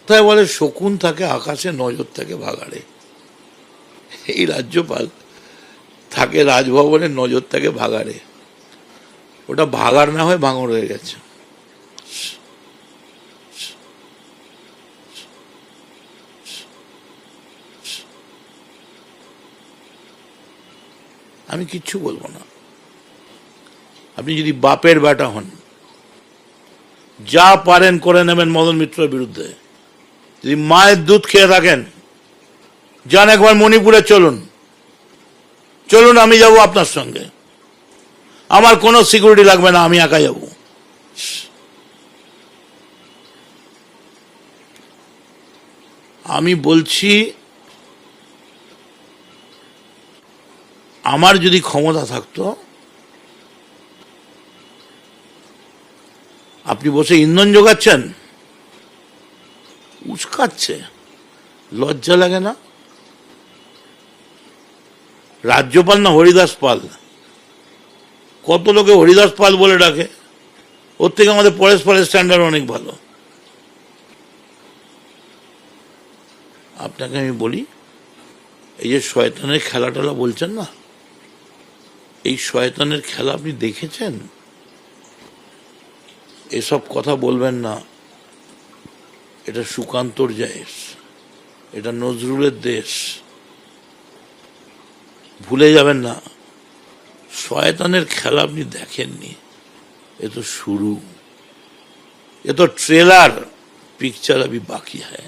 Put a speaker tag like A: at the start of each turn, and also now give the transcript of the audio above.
A: তাই বলে শকুন থাকে আকাশে, নজর থাকে ভাগাড়ে। এই রাজ্যপাল থাকে রাজভবনে, নজর থাকে ভাগাড়ে। ওটা ভাগাড় না হয় ভাঙড় হয়ে গেছে। আমি কিচ্ছু বলবো না। আপনি যদি বাপের বেটা হন, যা পারেন করে নেবেন মদন মিত্রের বিরুদ্ধে। যদি মায়ের দুধ খেয়ে থাকেন, যান একবার মণিপুরে চলুন, চলুন আমি যাব আপনার সঙ্গে। আমার কোনো সিকিউরিটি লাগবে না, আমি একা যাব। আমি বলছি, আমার যদি ক্ষমতা থাকতো, আপনি বসে ইন্ধন জোগাচ্ছেন, উস্কাচ্ছে, লজ্জা লাগে না? রাজ্যপাল না হরিদাস পাল, কত লোকে হরিদাস পাল বলে ডাকে। ওর থেকে আমাদের পরেশ পালের স্ট্যান্ডার্ড অনেক ভালো। আপনাকে আমি বলি, এই যে শয়তানের খেলা টেলা বলছেন না, এই শয়তানের খেলা আপনি দেখেছেন? এসব কথা বলবেন না। এটা সুকান্তর দেশ, এটা নজরুলের দেশ, ভুলে যাবেন না। শয়তানের খেলা আপনি দেখেননি, এ তো শুরু, এ তো ট্রেলার, পিকচার अभी बाकी है।